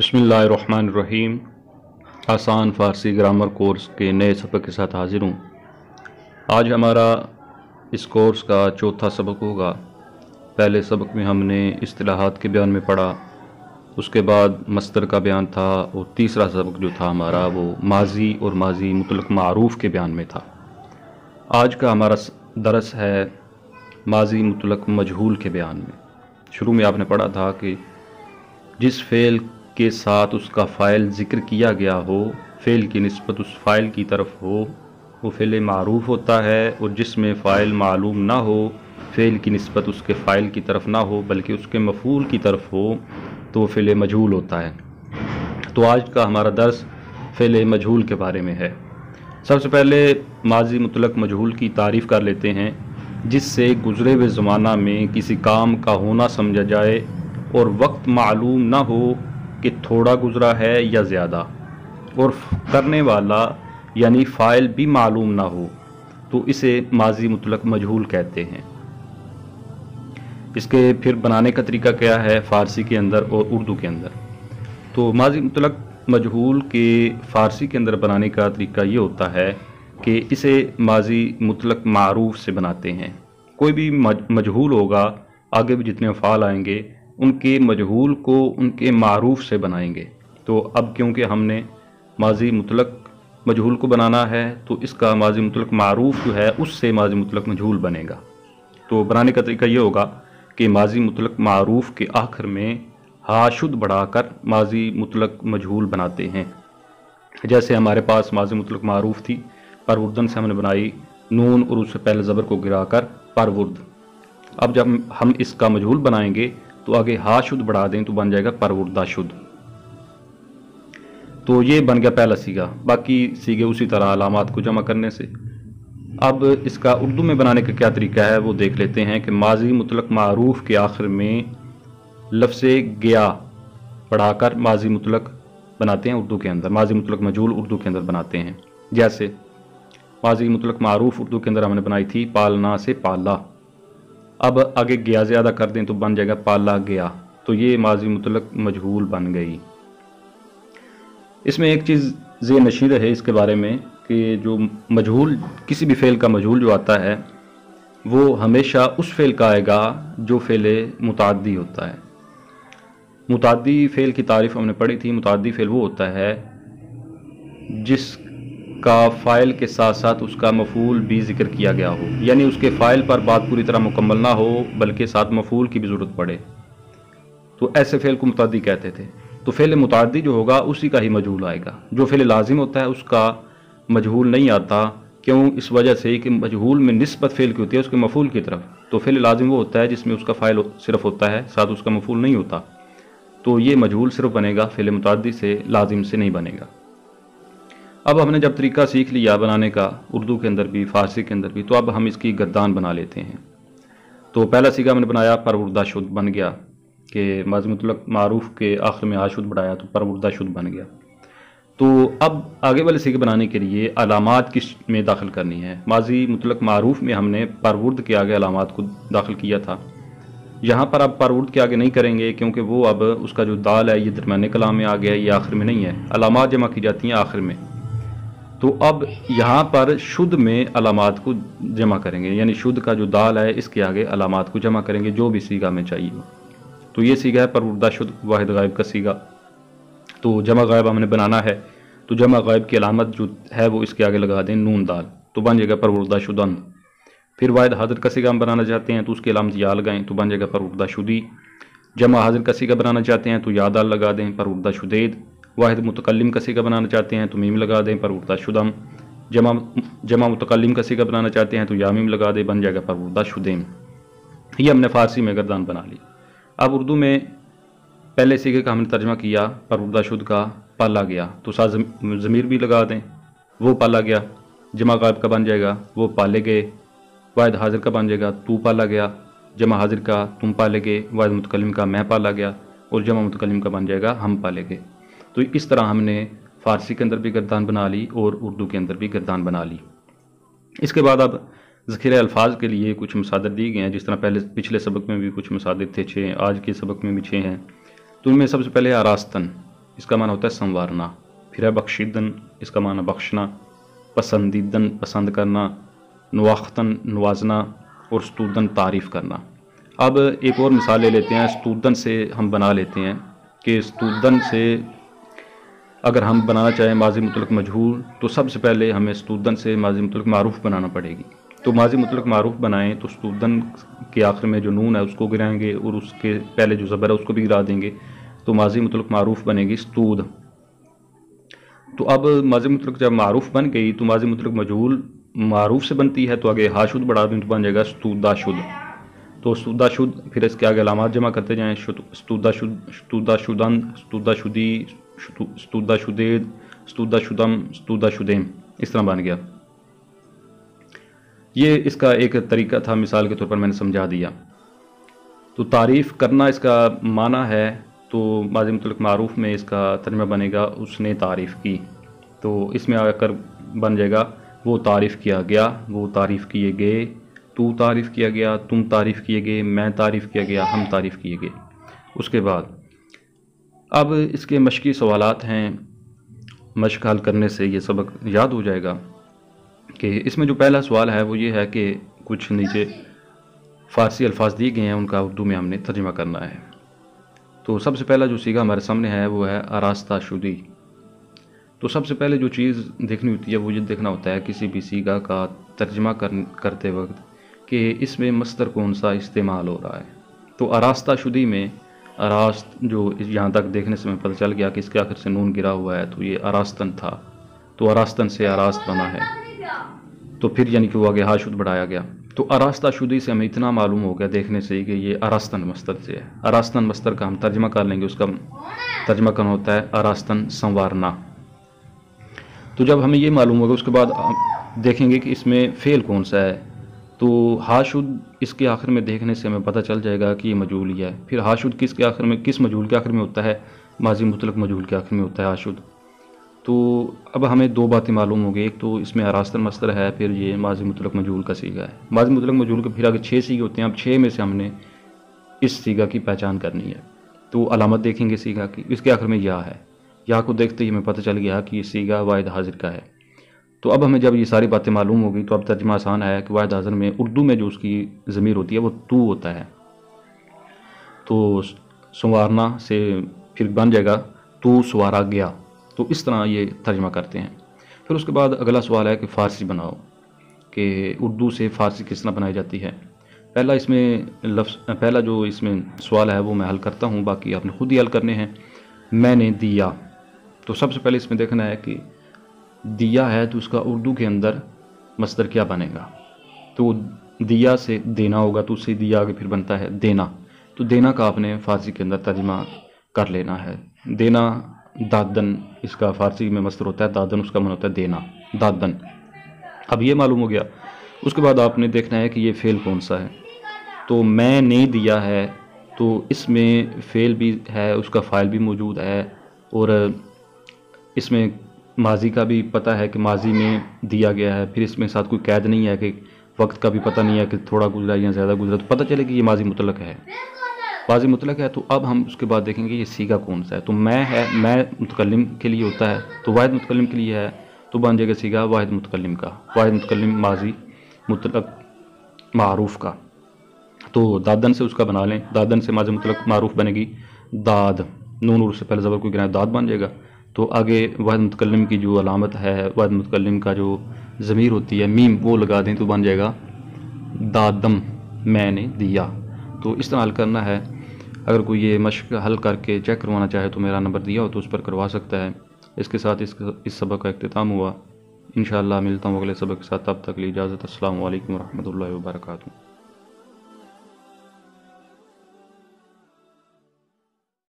बिस्मिल्लाहिर्रहमानिर्रहीम। आसान फ़ारसी grammar course के नए सबक के साथ हाज़िर हूँ। आज हमारा इस कोर्स का चौथा सबक होगा। पहले सबक में हमने इस्तिलाहात के बयान में पढ़ा, उसके बाद मस्दर का बयान था, और तीसरा सबक जो था हमारा वो माजी और माजी मुतलक मारूफ़ के बयान में था। आज का हमारा दरस है माजी मुतलक मजहूल के बयान में। शुरू में आपने पढ़ा था कि जिस फ़ेल के साथ उसका फ़ाइल ज़िक्र किया गया हो, फ़ेल की निस्बत उस फ़ाइल की तरफ हो, वो फ़ेल मारूफ़ होता है, और जिसमें फ़ाइल मालूम ना हो, फ़ेल की निस्बत उसके फ़ाइल की तरफ ना हो बल्कि उसके मफ़ूल की तरफ हो, तो वो फ़ेल मजहूल होता है। तो आज का हमारा दर्स फ़ेल मजहूल के बारे में है। सबसे पहले माजी मुतलक मजहूल की तारीफ़ कर लेते हैं, जिससे गुज़रे हुए ज़माना में किसी काम का होना समझा जाए और वक्त मालूम ना हो कि थोड़ा गुज़रा है या ज़्यादा, और करने वाला यानी फ़ाइल भी मालूम ना हो, तो इसे माजी मुतलक मजहूल कहते हैं। इसके फिर बनाने का तरीका क्या है फ़ारसी के अंदर और उर्दू के अंदर। तो माजी मुतलक मजहूल के फ़ारसी के अंदर बनाने का तरीका ये होता है कि इसे माजी मुतलक मारूफ़ से बनाते हैं। कोई भी मजहूल होगा, आगे भी जितने अफ़ाल आएंगे उनके मजहूल को उनके मारूफ़ से बनाएंगे। तो अब क्योंकि हमने माजी मुतलक मजहूल को बनाना है, तो इसका माजी मुतलक मारूफ़ जो है उससे माजी मुतलक मजहूल बनेगा। तो बनाने का तरीका ये होगा कि माजी मुतलक मारूफ़ के आखिर में हा शुद्ध बढ़ाकर माजी मुतलक मजहूल बनाते हैं। जैसे हमारे पास माजी मुतलक मारूफ़ थी, परवुर्दन से हमने बनाई नून और उससे पहले ज़बर को गिराकर परवुर्द। अब जब हम इसका मजहूल बनाएंगे तो आगे हा शुद्ध बढ़ा दें तो बन जाएगा परवुर्दा शुद्ध। तो ये बन गया पहला सीगा। बाकी सीगे उसी तरह अलामात को जमा करने से। अब इसका उर्दू में बनाने का क्या तरीका है वो देख लेते हैं कि माजी मुतलक मारूफ़ के आखिर में लफ्ज़ गया बढ़ाकर माजी मुतलक बनाते हैं उर्दू के अंदर, माजी मुतलक मजहूल उर्दू के अंदर बनाते हैं। जैसे माजी मुतलक मारूफ़ उर्दू के अंदर हमने बनाई थी पालना से पाला। अब आगे गया ज़्यादा कर दें तो बन जाएगा पाला गया। तो ये माजी मुतलक मजहूल बन गई। इसमें एक चीज़ ज़े नशीर है इसके बारे में कि जो मजहूल, किसी भी फ़ेल का मजहूल जो आता है वो हमेशा उस फ़ेल का आएगा जो फ़ेल मुताद्दी होता है। मुताद्दी फ़ेल की तारीफ़ हमने पढ़ी थी। मुताद्दी फ़ेल वो होता है जिसका फ़ाइल के साथ साथ उसका मफ़ूल भी ज़िक्र किया गया हो, यानी उसके फ़ाइल पर बात पूरी तरह मुकम्मल ना हो बल्कि साथ मफ़ूल की भी ज़रूरत पड़े, तो ऐसे फ़ेल को मुताद्दी कहते थे। तो फ़ेल मुताद्दी जो होगा उसी का ही मजहूल आएगा। जो फ़ेल लाजिम होता है उसका मजहूल नहीं आता। क्यों? इस वजह से कि मजहूल में निस्बत फ़ेल की होती है उसके मफ़ूल की तरफ। तो फ़ेल लाजिम वो होता है जिसमें उसका फ़ाइल सिर्फ होता है, साथ उसका मफ़ूल नहीं होता। तो ये मजहूल सिर्फ बनेगा फ़ेल मुताद्दी से, लाजिम से नहीं बनेगा। अब हमने जब तरीका सीख लिया बनाने का उर्दू के अंदर भी फ़ारसी के अंदर भी, तो अब हम इसकी गर्दान बना लेते हैं। तो पहला सीगा हमने बनाया परवुर्दा शुद्ध बन गया कि माजी मुतलक मारूफ़ के आखिर में हा शुद्ध बढ़ाया तो परवुर्दा शुद्ध बन गया। तो अब आगे वाले सीगे बनाने के लिए अलामात किस में दाखिल करनी है। माजी मुतलक मारूफ़ में हमने परवुर्द के आगे अलामात को दाखिल किया था। यहाँ पर अब परवुर्द के आगे नहीं करेंगे क्योंकि वो अब उसका जो दाल है ये दरमियाने कलाम में आ गया है, ये आखिर में नहीं है। अलामात जमा की जाती हैं आखिर में। तो अब यहाँ पर शुद्ध में अलामात को जमा करेंगे, यानी शुद्ध का जो दाल है इसके आगे अलामात को जमा करेंगे जो भी सीगा में चाहिए। तो ये सीगा है परवुर्दा शुद्ध वाहिद गायब का सीगा। तो जमा गायब हमने बनाना है, तो जमा गायब की अलामत जो है वो इसके आगे लगा दें नून दाल, तो बन जाएगा परवुर्दा शुदंद। फिर वाहिद हाजिर का सीगा हम बनाना चाहते हैं तो उसकी अलामत या लगाएं तो बन जाएगा परवुर्दा शुदी। जमा हाजिर का सीगा बनाना चाहते हैं तो या दाल लगा दें परवुर्दा शुदेद। वाहिद मुतकल्लिम का सीगा बनाना चाहते हैं तो मीम लगा दें परवुर्दा शुदम। जमा मुतकल्लिम का सीगा बनाना चाहते हैं तो या मीम लगा दें, बन जाएगा परवुर्दा शुदेम। ये हमने फ़ारसी में गर्दान बना ली। अब उर्दू में पहले सीगे का हमने तर्जमा किया परवुर्दा शुद्ध का पाला गया, तो साथ ज़मीर भी लगा दें वो पाला गया। जमा गायब का बन जाएगा वो पाले गए। वाहिद हाजिर का बन जाएगा तू पाला गया। जमा हाजिर का तुम पाले गए। वाहिद मुतकल्लिम का मैं पाला गया। और जमा मुतकल्लिम का बन जाएगा हम पाले गए। तो इस तरह हमने फ़ारसी के अंदर भी गर्दान बना ली और उर्दू के अंदर भी गर्दान बना ली। इसके बाद अब ज़ख़ीरे अल्फाज के लिए कुछ मसादर दिए गए हैं। जिस तरह पहले पिछले सबक में भी कुछ मसादिर थे 6, आज के सबक में भी 6 हैं। तो उनमें सबसे पहले आरास्तन, اس کا معنی ہوتا ہے سنوارنا، پھر ہے بخشیدن، اس کا معنی بخشنا، پسندیدن پسند کرنا، نواختن نوازنا، اور ستودن تعریف کرنا۔ اب ایک اور مثال لے لیتے ہیں، ستودن سے ہم بنا لیتے ہیں کہ ستودن سے اگر ہم بنانا چاہیں ماضی مطلق مجہول تو سب سے پہلے ہمیں ستودن سے ماضی مطلق معروف بنانا پڑے گی۔ تو ماضی مطلق معروف بنائیں تو ستودن کے آخر میں جو نون ہے اس کو گرائیں گے اور اس کے پہلے جو زبر ہے اس کو بھی گرا دیں گے، تو ماضی مطلق معروف بنے گی ستود۔ تو اب ماضی مطلق جب معروف بن گئی تو ماضی مطلق مجہول معروف سے بنتی ہے، تو آگے ہا شد بڑھا دیں تو بن جائے گا ستودہ شد۔ تو ستودہ شد، پھر اس کے آگے علامات جمع کرتے جائیں، ستودہ شد، ستودہ شدن، ستودہ شدی، ستودہ شدید، ستودہ شدم، ستودہ شدیم، اس طرح بن گیا۔ یہ اس کا ایک طریقہ تھا، مثال کے طور پر میں نے سمجھا دیا۔ تو تعریف کرنا اس کا معنی ہے، تو ماضی مطلق معروف میں اس کا ترجمہ بنے گا اس نے تعریف کی، تو اس میں آ کر بن جائے گا وہ تعریف کیا گیا، وہ تعریف کیے گئے، تو تعریف کیا گیا، تم تعریف کیے گئے، میں تعریف کیا گیا، ہم تعریف کیے گئے۔ اس کے بعد اب اس کے مشقی سوالات ہیں، مشق حل کرنے سے یہ سبق یاد ہو جائے گا کہ اس میں جو پہلا سوال ہے وہ یہ ہے کہ کچھ نیچے فارسی الفاظ دیے گئے ہیں، ان کا اردو میں ہم نے ترجمہ کرنا ہے۔ تو سب سے پہلا جو صیغہ ہمارے سامنے ہے وہ ہے آراستہ شدی۔ تو سب سے پہلے جو چیز دیکھنی ہوتی ہے وہ یہ دیکھنا ہوتا ہے کسی بھی صیغہ کا ترجمہ کرتے وقت کہ اس میں مصدر کون سا استعمال ہو رہا ہے۔ تو آراستہ شدی میں آراست جو یہاں تک دیکھنے سے میں پتہ چل گیا کہ اس کے آخر سے نون گرا ہوا ہے، تو یہ آراستن تھا، تو آراستن سے آراست بنا ہے، تو پھر یعنی کہ وہ آگے ہا شد بڑھایا گیا۔ تو آراستہ شدی سے ہمیں اتنا معلوم ہو گیا دیکھنے سے کہ یہ آراستن مصدر سے ہے۔ آراستن مصدر کا ہم ترجمہ کر لیں گے، اس کا ترجمہ کرنا ہوتا ہے آراستن سنوارنا۔ تو جب ہمیں یہ معلوم ہوگا اس کے بعد دیکھیں گے کہ اس میں فعل کون سا ہے، تو ہا شد اس کے آخر میں دیکھنے سے ہمیں پتہ چل جائے گا کہ یہ مجہول ہی ہے۔ پھر ہا شد کس کے آخر میں، کس مجہول کے آخر میں ہوتا ہے؟ ماضی مطلق مجہول کے آخر میں ہوتا ہے ہا شد۔ تو اب ہمیں دو باتیں معلوم ہو گئی، ایک تو اس میں آراستن مصدر ہے، پھر یہ ماضی مطلق مجہول کا صیغہ ہے۔ ماضی مطلق مجہول کے پھر آگے 6 صیغے ہوتے ہیں، اب 6 میں سے ہم نے اس صیغہ کی پہچان کرنی ہے۔ تو علامت دیکھیں گے صیغہ کی، اس کے آخر میں یا ہے، یا کو دیکھتے ہی ہمیں پتہ چل گیا کہ یہ صیغہ واحد حاضر کا ہے۔ تو اب ہمیں جب یہ ساری باتیں معلوم ہو گئی تو اب ترجمہ آسان ہے کہ واحد حاضر میں اردو میں جو اس کی ضمیر ہوتی ہے وہ تو ہوتا ہے، تو سنوارنا سے پھر بن جائے گا تو سوارا گیا۔ تو اس طرح یہ ترجمہ کرتے ہیں۔ پھر اس کے بعد اگلا سوال ہے کہ فارسی بناؤ، کہ اردو سے فارسی کس طرح بنائی جاتی ہے۔ پہلا جو اس میں سوال ہے وہ میں حل کرتا ہوں، باقی آپ نے خود ہی حل کرنے ہیں۔ میں نے دیا، تو سب سے پہلے اس میں دیکھنا ہے کہ دیا ہے تو اس کا اردو کے اندر مصدر کیا بنے گا۔ تو دیا سے دینا ہوگا، تو اس سے دیا آگے پھر بنتا ہے دینا، تو دینا کا آپ نے فارسی کے اندر ترجمہ کر لینا ہے۔ دینا دادن اس کا فارسی میں مصدر ہوتا ہے، دادن اس کا معنی ہوتا ہے دینا، دادن۔ اب یہ معلوم ہو گیا، اس کے بعد آپ نے دیکھنا ہے کہ یہ فعل کون سا ہے۔ تو میں نے دیا ہے، تو اس میں فعل بھی ہے، اس کا فاعل بھی موجود ہے، اور اس میں ماضی کا بھی پتہ ہے کہ ماضی میں دیا گیا ہے، پھر اس میں ساتھ کوئی قید نہیں ہے کہ وقت کا بھی پتہ نہیں ہے کہ تھوڑا گزرا یا زیادہ گزرا، تو پتہ چلے کہ یہ ماضی مطلق ہے، ماضی مطلق ہے۔ تو اب ہم اس کے بعد دیکھیں گے یہ صیغہ کون سا ہے۔ تو میں ہے، میں متکلم کے لیے ہوتا ہے، تو واحد متکلم کے لیے ہے، تو بن جائے گا صیغہ واحد متکلم کا، واحد متکلم ماضی مطلق معروف کا۔ تو دادن سے اس کا بنا لیں، دادن سے ماضی مطلق معروف بنے گی داد، نون اور سے پہلے زبر کو گرائیں داد بن جائے گا۔ تو آگے واحد متکلم کی جو علامت ہے، واحد متکلم کا جو ضمیر ہوتی ہے میم، وہ لگا دیں تو بن جائے گا دادم، میں نے دیا۔ تو اس طرح حل کرنا ہے۔ اگر کوئی یہ مشق حل کر کے چیک کروانا چاہے تو میرا نمبر دیا ہو تو اس پر کروا سکتا ہے۔ اس کے ساتھ اس سبق کا اختتام ہوا۔ انشاءاللہ ملتا ہوں اگلے سبق کے ساتھ، تب تک کے لیے اجازت۔ السلام علیکم ورحمۃ اللہ وبرکاتہ۔